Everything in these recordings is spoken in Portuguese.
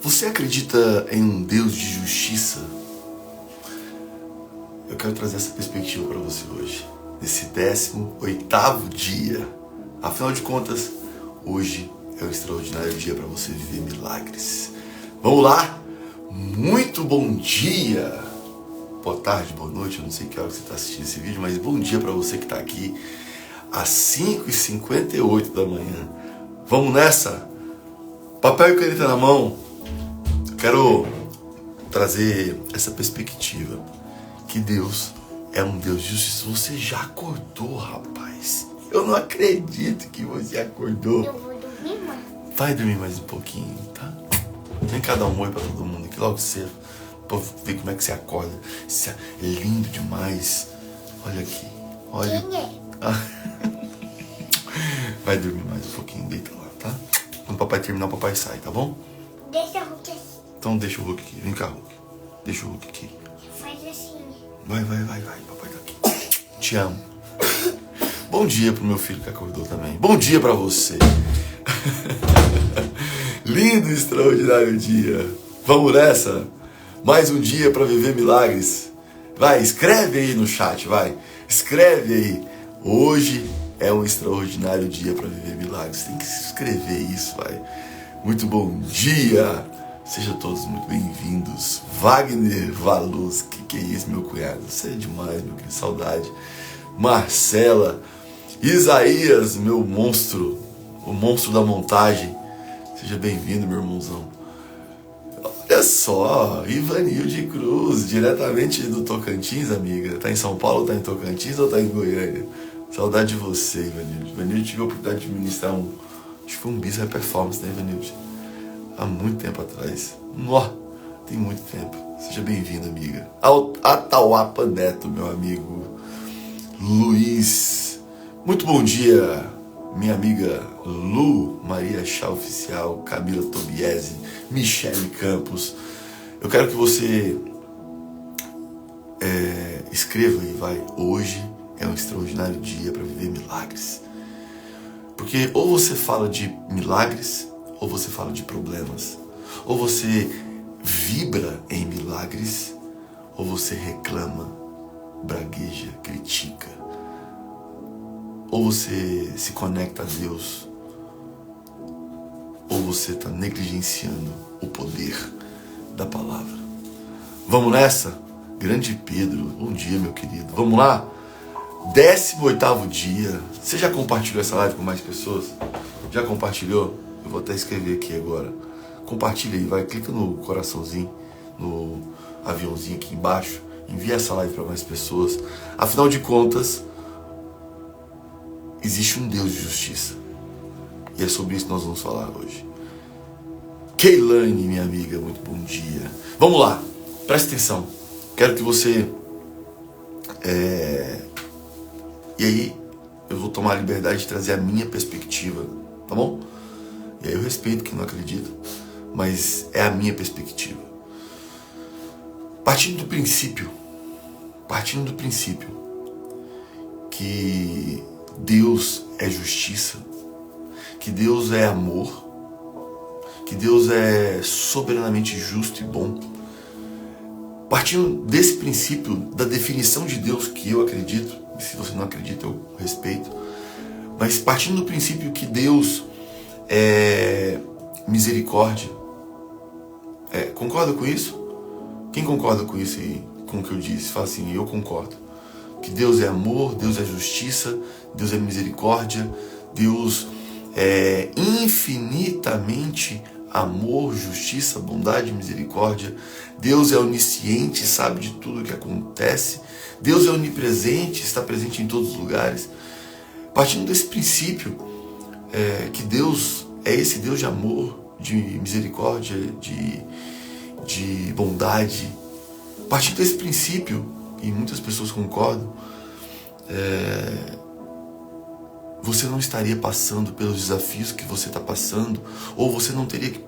Você acredita em um Deus de justiça? Eu quero trazer essa perspectiva para você hoje, nesse 18º dia. Afinal de contas, hoje é um extraordinário dia para você viver milagres. Vamos lá? Muito bom dia! Boa tarde, boa noite, eu não sei que hora você está assistindo esse vídeo, mas bom dia para você que está aqui às 5h58 da manhã. Vamos nessa? Papel e caneta na mão. Quero trazer essa perspectiva, que Deus é um Deus de justiça. Você já acordou, rapaz? Eu não acredito que você acordou. Eu vou dormir mais. Vai dormir mais um pouquinho, tá? Vem cá dar um oi pra todo mundo aqui logo cedo, pra ver como é que você acorda. Isso é lindo demais. Olha aqui, olha. Quem é? Vai dormir mais um pouquinho, deita lá, tá? Quando o papai terminar, o papai sai, tá bom? Deixa o Hulk assim. Então deixa o Hulk aqui, vem cá, Hulk. Deixa o Hulk aqui. Faz assim. Vai, papai tá aqui. Te amo. Bom dia pro meu filho que acordou também. Bom dia pra você. Lindo e extraordinário dia. Vamos nessa? Mais um dia pra viver milagres. Vai, escreve aí no chat, vai. Escreve aí. Hoje é um extraordinário dia pra viver milagres. Tem que escrever isso, vai. Muito bom dia. Sejam todos muito bem-vindos. Wagner Valuz, que é isso, meu cunhado? Você é demais, meu querido, saudade. Marcela, Isaías, meu monstro, o monstro da montagem. Seja bem-vindo, meu irmãozão. Olha só, Ivanilde Cruz, diretamente do Tocantins, amiga. Tá em São Paulo, tá em Tocantins ou tá em Goiânia? Saudade de você, Ivanilde. Ivanilde, tive a oportunidade de ministrar acho que foi um bis performance, né, Ivanilde? Há muito tempo atrás. Tem muito tempo. Seja bem-vindo, amiga. Atauapa Neto, meu amigo Luiz. Muito bom dia, minha amiga Lu, Maria Chá Oficial, Camila Tobiese, Michele Campos. Eu quero que você escreva aí, vai. Hoje é um extraordinário dia para viver milagres. Porque ou você fala de milagres, ou você fala de problemas, ou você vibra em milagres, ou você reclama, bragueja, critica, ou você se conecta a Deus, ou você está negligenciando o poder da palavra. Vamos nessa? Grande Pedro, bom dia, meu querido. Vamos lá? 18º dia. Você já compartilhou essa live com mais pessoas? Já compartilhou? Eu vou até escrever aqui agora. Compartilha aí, vai, clica no coraçãozinho, no aviãozinho aqui embaixo. Envia essa live para mais pessoas. Afinal de contas, existe um Deus de justiça. E é sobre isso que nós vamos falar hoje. Keilane, minha amiga, muito bom dia. Vamos lá, presta atenção. Quero que você... E aí, eu vou tomar a liberdade de trazer a minha perspectiva, tá bom? E aí eu respeito quem não acredita, mas é a minha perspectiva. Partindo do princípio que Deus é justiça, que Deus é amor, que Deus é soberanamente justo e bom. Partindo desse princípio, da definição de Deus que eu acredito, e se você não acredita eu respeito, mas partindo do princípio que Deus é misericórdia. Concorda com isso? Quem concorda com isso e com o que eu disse? Fala assim, eu concordo. Que Deus é amor, Deus é justiça, Deus é misericórdia, Deus é infinitamente amor, justiça, bondade e misericórdia. Deus é onisciente, sabe de tudo o que acontece. Deus é onipresente, está presente em todos os lugares. Partindo desse princípio, que Deus é esse Deus de amor, de misericórdia, de bondade. Partindo desse princípio, e muitas pessoas concordam, você não estaria passando pelos desafios que você está passando, ou você não teria que,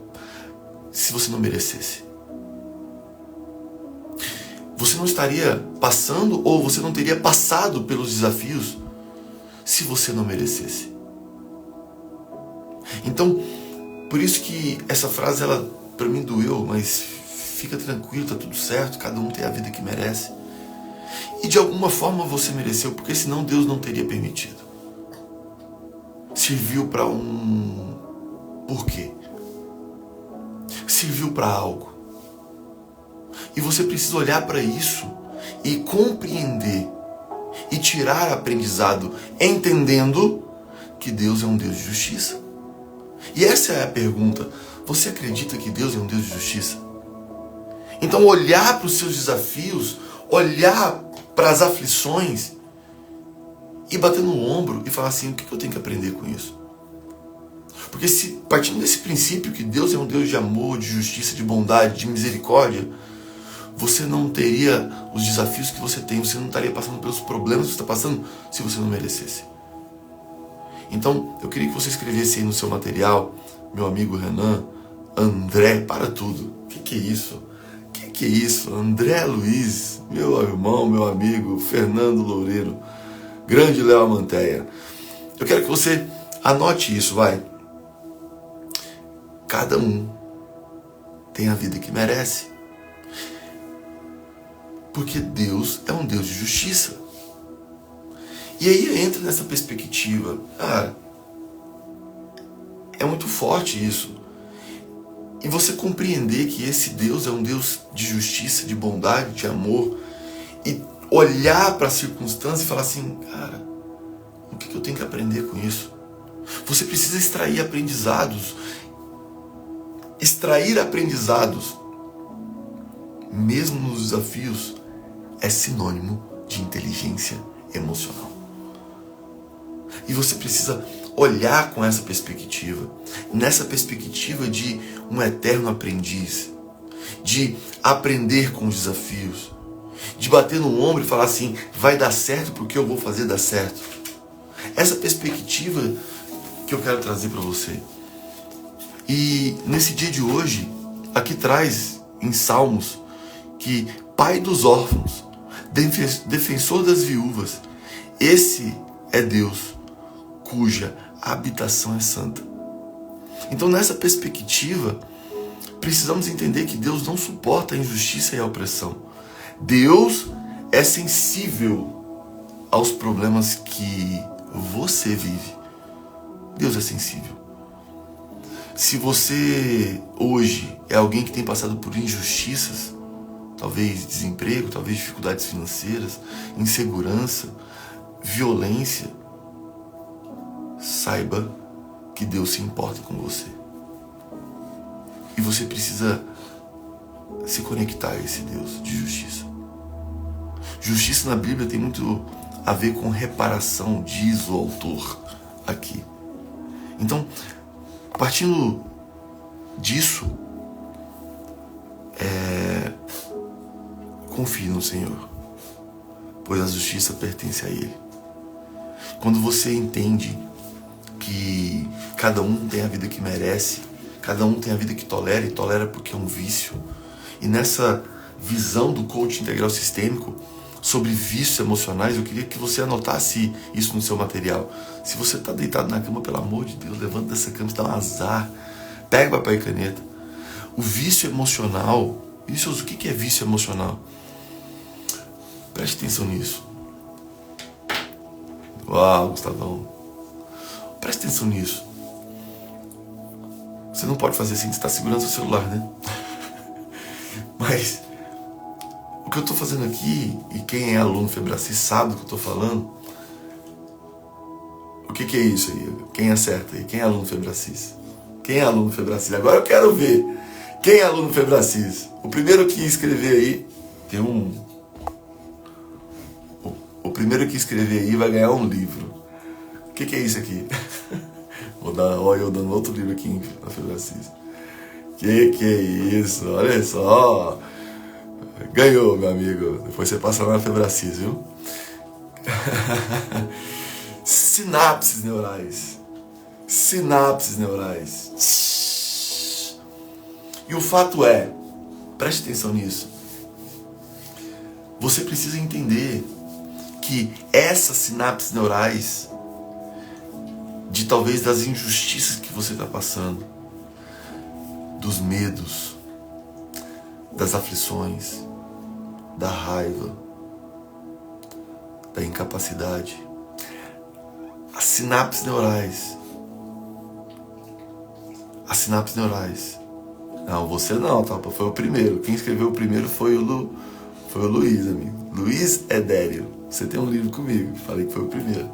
se você não merecesse. Você não estaria passando, ou você não teria passado pelos desafios, se você não merecesse. Então, por isso que essa frase ela para mim doeu, mas fica tranquilo, tá tudo certo, cada um tem a vida que merece. E de alguma forma você mereceu, porque senão Deus não teria permitido. Serviu para um porquê. Serviu para algo. E você precisa olhar para isso e compreender e tirar aprendizado, entendendo que Deus é um Deus de justiça. E essa é a pergunta: você acredita que Deus é um Deus de justiça? Então olhar para os seus desafios, olhar para as aflições e bater no ombro e falar assim: o que eu tenho que aprender com isso? Porque se partindo desse princípio que Deus é um Deus de amor, de justiça, de bondade, de misericórdia, você não teria os desafios que você tem, você não estaria passando pelos problemas que você está passando se você não merecesse. Então, eu queria que você escrevesse aí no seu material, meu amigo Renan, André, para tudo. O que é isso? O que é isso? André Luiz, meu irmão, meu amigo, Fernando Loureiro, grande Léo Manteia. Eu quero que você anote isso, vai. Cada um tem a vida que merece. Porque Deus é um Deus de justiça. E aí entra nessa perspectiva. É muito forte isso. E você compreender que esse Deus é um Deus de justiça, de bondade, de amor. E olhar para a circunstância e falar assim: cara, o que eu tenho que aprender com isso? Você precisa extrair aprendizados. Extrair aprendizados, mesmo nos desafios, é sinônimo de inteligência emocional. E você precisa olhar com essa perspectiva, nessa perspectiva de um eterno aprendiz, de aprender com os desafios, de bater no ombro e falar assim: vai dar certo porque eu vou fazer dar certo. Essa perspectiva que eu quero trazer para você. E nesse dia de hoje, aqui traz em Salmos que Pai dos órfãos, defensor das viúvas, esse é Deus, cuja habitação é santa. Então, nessa perspectiva, precisamos entender que Deus não suporta a injustiça e a opressão. Deus é sensível aos problemas que você vive. Deus é sensível. Se você hoje é alguém que tem passado por injustiças, talvez desemprego, talvez dificuldades financeiras, insegurança, violência, saiba que Deus se importa com você. E você precisa se conectar a esse Deus de justiça. Justiça na Bíblia tem muito a ver com reparação, diz o autor aqui. Então, partindo disso, confie no Senhor, pois a justiça pertence a Ele. Quando você entende que cada um tem a vida que merece, cada um tem a vida que tolera, e tolera porque é um vício, e nessa visão do coaching integral sistêmico sobre vícios emocionais, eu queria que você anotasse isso no seu material. Se você está deitado na cama, pelo amor de Deus, levanta dessa cama, você dá um azar, pega papel e caneta. O vício emocional, o que é vício emocional? Preste atenção nisso. Uau, Gustavão. Preste atenção nisso. Você não pode fazer assim, você está segurando seu celular, né? Mas o que eu estou fazendo aqui, e quem é aluno Febracis sabe do que eu estou falando. O que é isso aí? Quem acerta aí? Quem é aluno Febracis? Quem é aluno Febracis? Agora eu quero ver. Quem é aluno Febracis? O primeiro que escrever aí, tem o primeiro que escrever aí vai ganhar um livro. O que é isso aqui? Olha eu dando outro livro aqui na Febracis. Que é isso? Olha só. Ganhou, meu amigo. Depois você passa lá na Febracis, viu? Sinapses neurais. Sinapses neurais. E o fato é, preste atenção nisso, você precisa entender que essas sinapses neurais, de talvez das injustiças que você está passando, dos medos, das aflições, da raiva, da incapacidade. As sinapses neurais. As sinapses neurais. Não, você não, tá? Foi o primeiro. Quem escreveu o primeiro foi o Luiz, amigo. Luiz Edério. Você tem um livro comigo. Falei que foi o primeiro.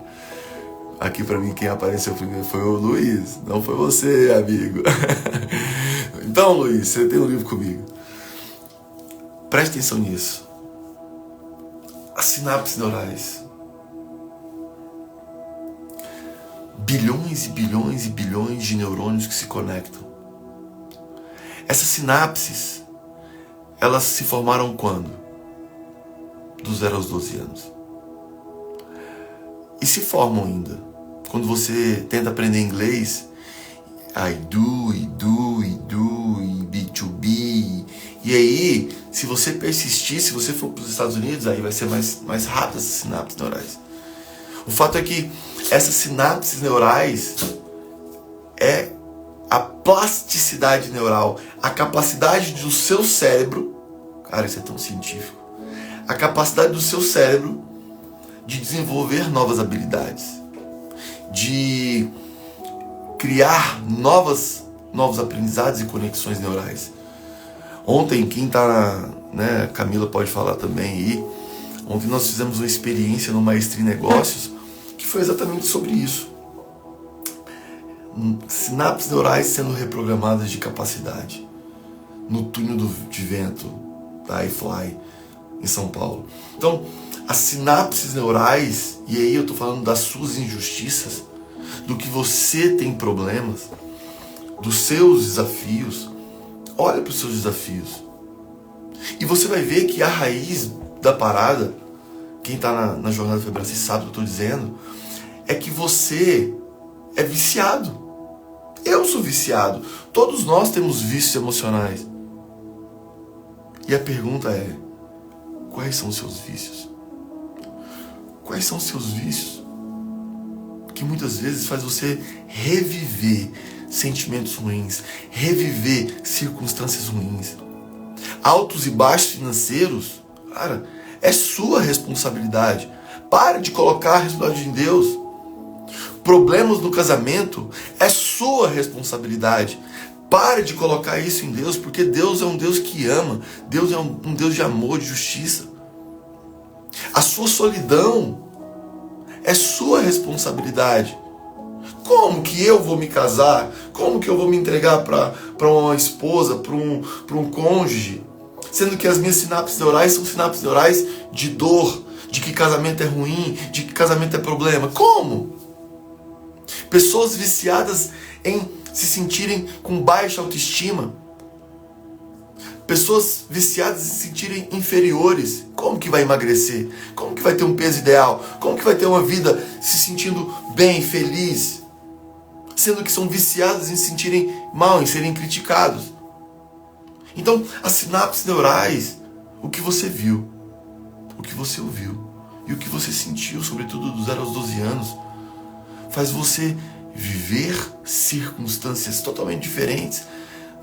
Aqui pra mim quem apareceu primeiro foi o Luiz. Não foi você, amigo. Então, Luiz, você tem um livro comigo. Preste atenção nisso. As sinapses neurais. Bilhões e bilhões e bilhões de neurônios que se conectam. Essas sinapses, elas se formaram quando? Dos 0 aos 12 anos. E se formam ainda. Quando você tenta aprender inglês, I do, e B2B. E aí, se você persistir, se você for para os Estados Unidos, aí vai ser mais rápido essas sinapses neurais. O fato é que essas sinapses neurais é a plasticidade neural, a capacidade do seu cérebro, cara, isso é tão científico, a capacidade do seu cérebro de desenvolver novas habilidades, de criar novos aprendizados e conexões neurais. Ontem, quem tá, né, Camila pode falar também aí, ontem nós fizemos uma experiência no Maestria em Negócios, que foi exatamente sobre isso. Sinapses neurais sendo reprogramadas de capacidade no túnel de vento da iFly em São Paulo. Então, as sinapses neurais, e aí eu estou falando das suas injustiças, do que você tem problemas, dos seus desafios. Olha para os seus desafios e você vai ver que a raiz da parada, quem está na jornada Febracis sabe o que eu estou dizendo, é que você é viciado. Eu sou viciado. Todos nós temos vícios emocionais. E a pergunta é: quais são os seus vícios? Quais são os seus vícios? Que muitas vezes faz você reviver sentimentos ruins, reviver circunstâncias ruins. Altos e baixos financeiros, cara, é sua responsabilidade. Pare de colocar a responsabilidade em Deus. Problemas no casamento é sua responsabilidade. Pare de colocar isso em Deus, porque Deus é um Deus que ama. Deus é um Deus de amor, de justiça. A sua solidão é sua responsabilidade. Como que eu vou me casar? Como que eu vou me entregar para uma esposa, para um cônjuge? Sendo que as minhas sinapses neurais são sinapses neurais de dor, de que casamento é ruim, de que casamento é problema. Como? Pessoas viciadas em se sentirem com baixa autoestima. Pessoas viciadas em se sentirem inferiores. Como que vai emagrecer? Como que vai ter um peso ideal? Como que vai ter uma vida se sentindo bem, feliz? Sendo que são viciadas em se sentirem mal, em serem criticados. Então, as sinapses neurais, o que você viu, o que você ouviu e o que você sentiu, sobretudo dos 0 aos 12 anos, faz você viver circunstâncias totalmente diferentes,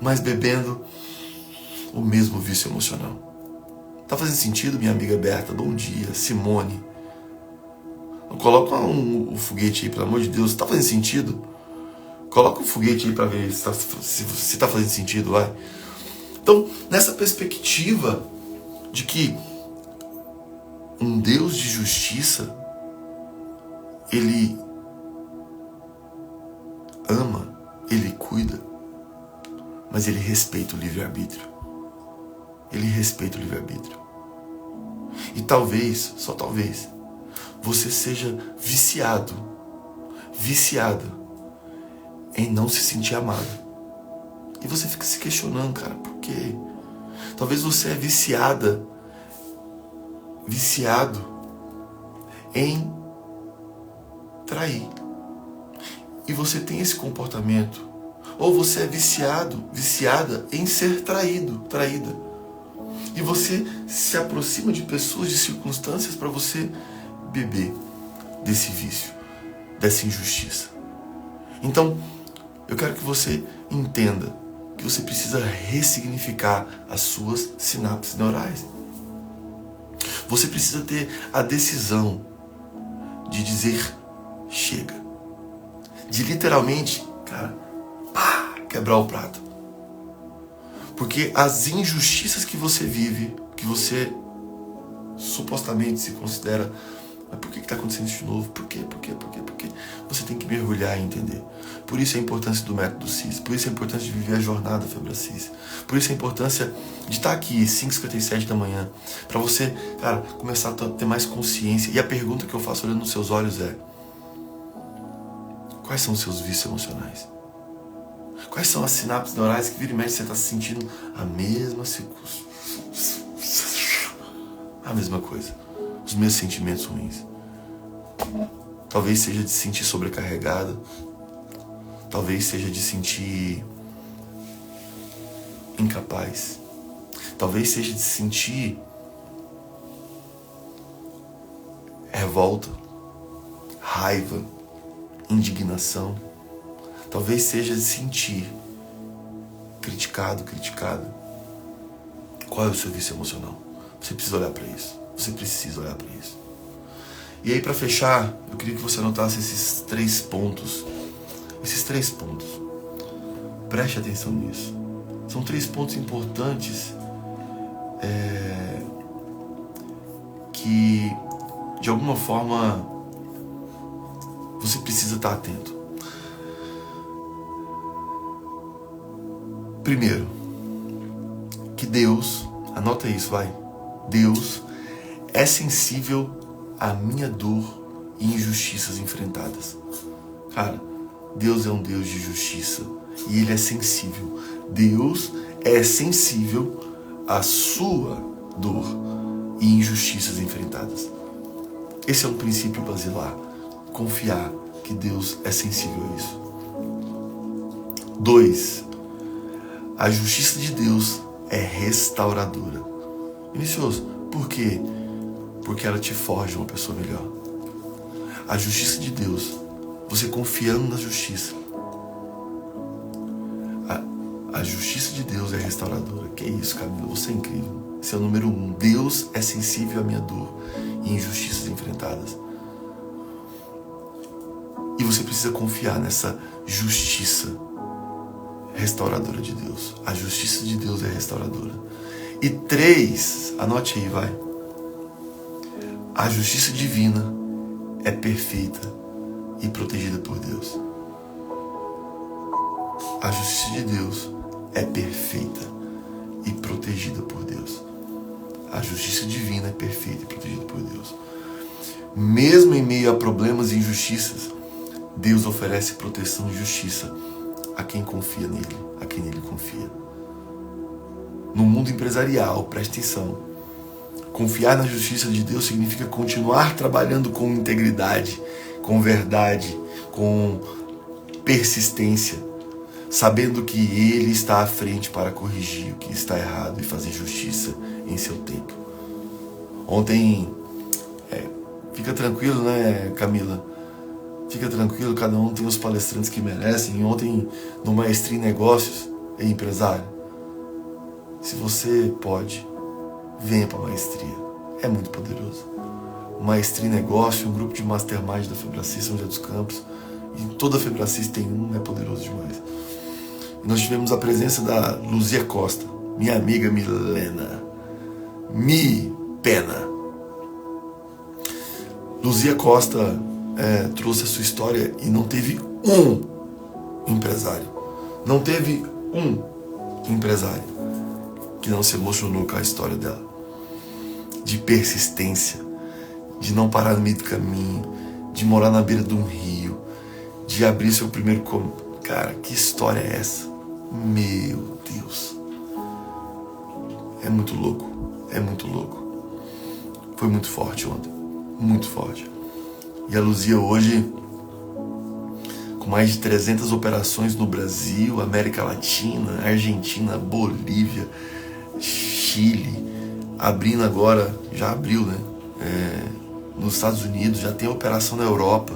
mas bebendo o mesmo vício emocional. Tá fazendo sentido, minha amiga Berta? Bom dia. Simone. Coloca o foguete aí, pelo amor de Deus. Tá fazendo sentido? Coloca o foguete aí para ver se tá fazendo sentido, vai. Então, nessa perspectiva de que um Deus de justiça, Ele ama, Ele cuida, mas Ele respeita o livre-arbítrio. Ele respeita o livre-arbítrio. E talvez, só talvez, você seja viciada em não se sentir amado. E você fica se questionando, cara, por quê? Talvez você é viciado em trair. E você tem esse comportamento. Ou você é viciada em ser traída. E você se aproxima de pessoas, de circunstâncias para você beber desse vício, dessa injustiça. Então, eu quero que você entenda que você precisa ressignificar as suas sinapses neurais. Você precisa ter a decisão de dizer chega. De literalmente, cara, quebrar o prato. Porque as injustiças que você vive, que você supostamente se considera, mas por que está acontecendo isso de novo? Por quê? Você tem que mergulhar e entender. Por isso a importância do método CIS, por isso a importância de viver a jornada FebraCIS, por isso a importância de estar aqui 5h57 da manhã, para você, cara, começar a ter mais consciência. E a pergunta que eu faço olhando nos seus olhos é: quais são os seus vícios emocionais? Quais são as sinapses neurais que vira e mexe você está se sentindo a mesma coisa, os mesmos sentimentos ruins? Talvez seja de se sentir sobrecarregada, talvez seja de se sentir incapaz, talvez seja de se sentir revolta, raiva, indignação. Talvez seja de sentir criticada. Qual é o seu vício emocional? Você precisa olhar para isso. E aí, para fechar, eu queria que você anotasse esses 3 pontos. Preste atenção nisso. São 3 pontos importantes que, de alguma forma, você precisa estar atento. Primeiro, que Deus, anota isso, vai. Deus é sensível à minha dor e injustiças enfrentadas. Cara, Deus é um Deus de justiça e Ele é sensível. Deus é sensível à sua dor e injustiças enfrentadas. Esse é um princípio basilar. Confiar que Deus é sensível a isso. 2. A justiça de Deus é restauradora. Vinicioso, por quê? Porque ela te forja uma pessoa melhor. A justiça de Deus, você confiando na justiça. A justiça de Deus é restauradora. Que isso, Camila, você é incrível. Esse é o número 1. Deus é sensível à minha dor e injustiças enfrentadas. E você precisa confiar nessa justiça restauradora de Deus. A justiça de Deus é restauradora. E 3, anote aí, vai. A justiça divina é perfeita e protegida por Deus. A justiça de Deus é perfeita e protegida por Deus. A justiça divina é perfeita e protegida por Deus. Mesmo em meio a problemas e injustiças, Deus oferece proteção e justiça a quem confia nele, a quem nele confia. No mundo empresarial, preste atenção, confiar na justiça de Deus significa continuar trabalhando com integridade, com verdade, com persistência, sabendo que Ele está à frente para corrigir o que está errado e fazer justiça em seu tempo. Ontem, fica tranquilo, né, Camila? Fica tranquilo, cada um tem os palestrantes que merecem. Ontem, no Maestria em Negócios e Empresário, se você pode, venha para a Maestria. É muito poderoso. Maestria em Negócio, um grupo de mastermind da FebraCIS, São José dos Campos. E toda a FebraCIS tem um, é poderoso demais. E nós tivemos a presença da Luzia Costa, minha amiga Milena. Pena. Luzia Costa trouxe a sua história e não teve um empresário. Não teve um empresário que não se emocionou com a história dela. De persistência, de não parar no meio do caminho, de morar na beira de um rio, de abrir seu primeiro... Cara, que história é essa? Meu Deus. É muito louco. É muito louco. Foi muito forte ontem. Muito forte. E a Luzia hoje, com mais de 300 operações no Brasil, América Latina, Argentina, Bolívia, Chile, abrindo agora, já abriu, né? Nos Estados Unidos, já tem operação na Europa.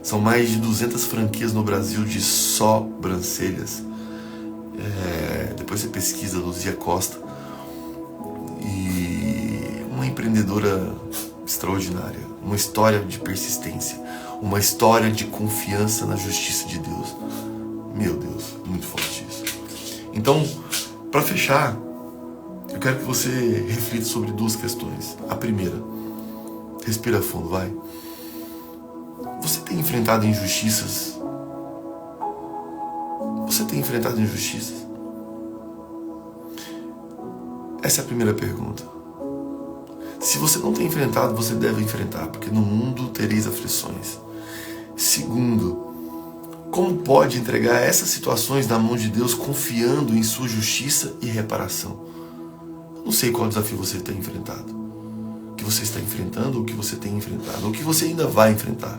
São mais de 200 franquias no Brasil de sobrancelhas. Depois você pesquisa Luzia Costa. E uma empreendedora extraordinária. Uma história de persistência. Uma história de confiança na justiça de Deus. Meu Deus, muito forte isso. Então, para fechar, eu quero que você reflita sobre duas questões. A primeira, respira fundo, vai. Você tem enfrentado injustiças? Você tem enfrentado injustiças? Essa é a primeira pergunta. Se você não tem enfrentado, você deve enfrentar, porque no mundo tereis aflições. Segundo, como pode entregar essas situações na mão de Deus confiando em sua justiça e reparação? Eu não sei qual desafio você tem enfrentado. O que você está enfrentando, ou o que você tem enfrentado, ou o que você ainda vai enfrentar.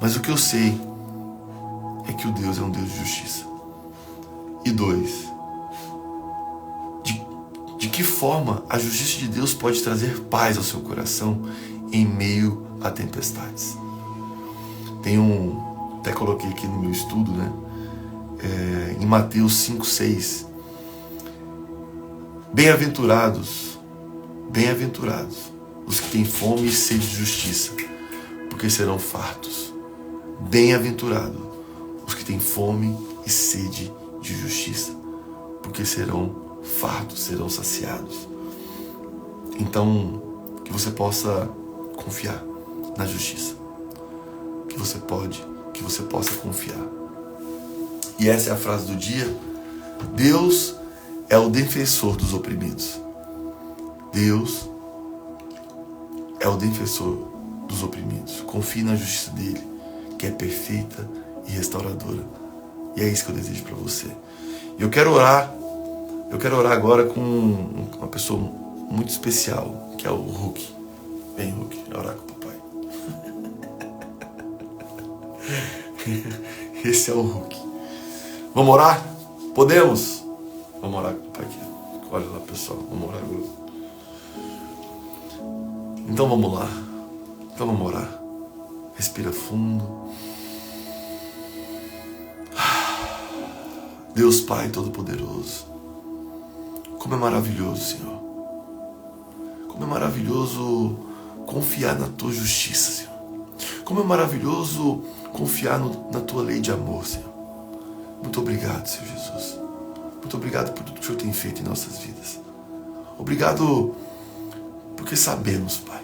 Mas o que eu sei é que o Deus é um Deus de justiça. E dois, de que forma a justiça de Deus pode trazer paz ao seu coração em meio a tempestades? Tem até coloquei aqui no meu estudo, né? Em Mateus 5:6. Bem-aventurados os que têm fome e sede de justiça, porque serão fartos. Bem-aventurados os que têm fome e sede de justiça, porque serão fartos, serão saciados. Então, que você possa confiar na justiça, que você possa confiar. E essa é a frase do dia. Deus é o defensor dos oprimidos. Deus é o defensor dos oprimidos. Confie na justiça dele, que é perfeita e restauradora. E é isso que eu desejo para você. E eu quero orar agora com uma pessoa muito especial, que é o Hulk. Vem, Hulk, orar com o papai. Esse é o Hulk. Vamos orar? Podemos? Vamos orar com o papai aqui. Olha lá, pessoal, vamos orar agora. Então vamos lá. Então vamos orar. Respira fundo. Deus Pai Todo-Poderoso, como é maravilhoso, Senhor. Como é maravilhoso confiar na Tua justiça, Senhor. Como é maravilhoso confiar na Tua lei de amor, Senhor. Muito obrigado, Senhor Jesus. Muito obrigado por tudo que o Senhor tem feito em nossas vidas. Obrigado porque sabemos, Pai,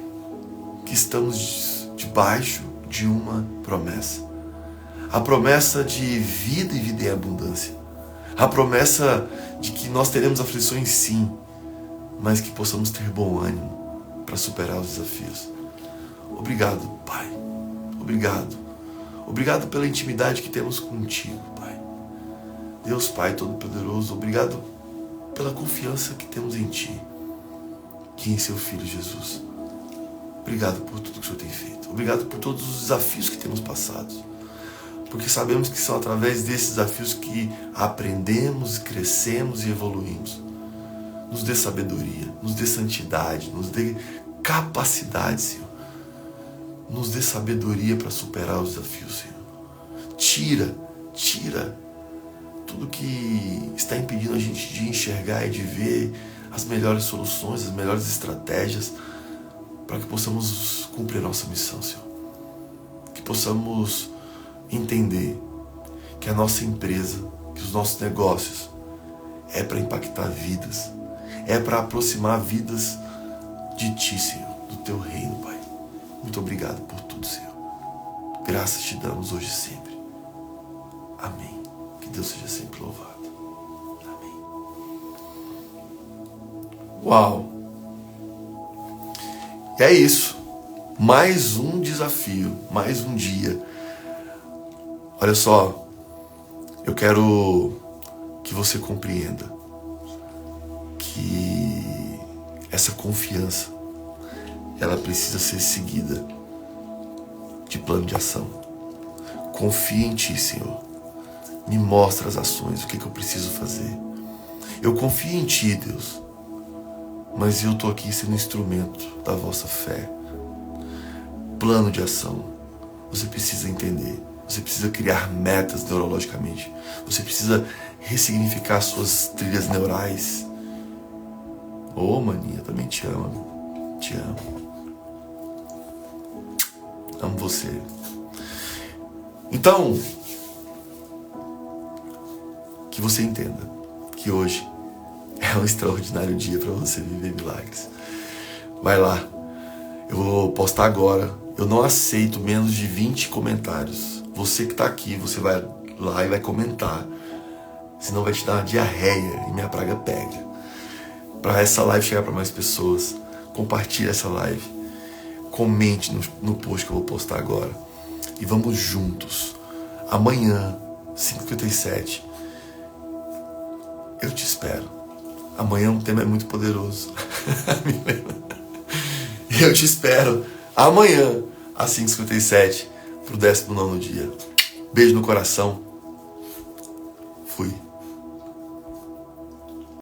que estamos debaixo de uma promessa. A promessa de vida e vida em abundância. A promessa de que nós teremos aflições sim, mas que possamos ter bom ânimo para superar os desafios. Obrigado, Pai. Obrigado. Obrigado pela intimidade que temos contigo, Pai. Deus Pai Todo-Poderoso, obrigado pela confiança que temos em Ti e em Seu Filho Jesus. Obrigado por tudo que o Senhor tem feito. Obrigado por todos os desafios que temos passado. Porque sabemos que são através desses desafios que aprendemos, crescemos e evoluímos. Nos dê sabedoria, nos dê santidade, nos dê capacidade, Senhor. Nos dê sabedoria para superar os desafios, Senhor. Tira tudo que está impedindo a gente de enxergar e de ver as melhores soluções, as melhores estratégias para que possamos cumprir a nossa missão, Senhor. Que possamos entender que a nossa empresa, que os nossos negócios é para impactar vidas, é para aproximar vidas de Ti, Senhor, do Teu reino, Pai. Muito obrigado por tudo, Senhor. Graças te damos hoje e sempre. Amém. Que Deus seja sempre louvado. Amém. Uau! E é isso. Mais um desafio, mais um dia. Olha só, eu quero que você compreenda que essa confiança, ela precisa ser seguida de plano de ação. Confie em Ti, Senhor. Me mostra as ações, o que eu preciso fazer. Eu confio em Ti, Deus, mas eu estou aqui sendo instrumento da vossa fé. Plano de ação. Você precisa entender. Você precisa criar metas neurologicamente. Você precisa ressignificar suas trilhas neurais. Ô, maninha, eu também te amo, amigo. Te amo. Amo você. Então, que você entenda que hoje é um extraordinário dia para você viver milagres. Vai lá. Eu vou postar agora. Eu não aceito menos de 20 comentários. Você que está aqui, você vai lá e vai comentar. Senão vai te dar uma diarreia e minha praga pega. Para essa live chegar para mais pessoas, compartilhe essa live. Comente no post que eu vou postar agora. E vamos juntos. Amanhã, 5h57, eu te espero. Amanhã um tema é muito poderoso. E eu te espero amanhã, às 5h57, pro 19º dia. Beijo no coração. Fui.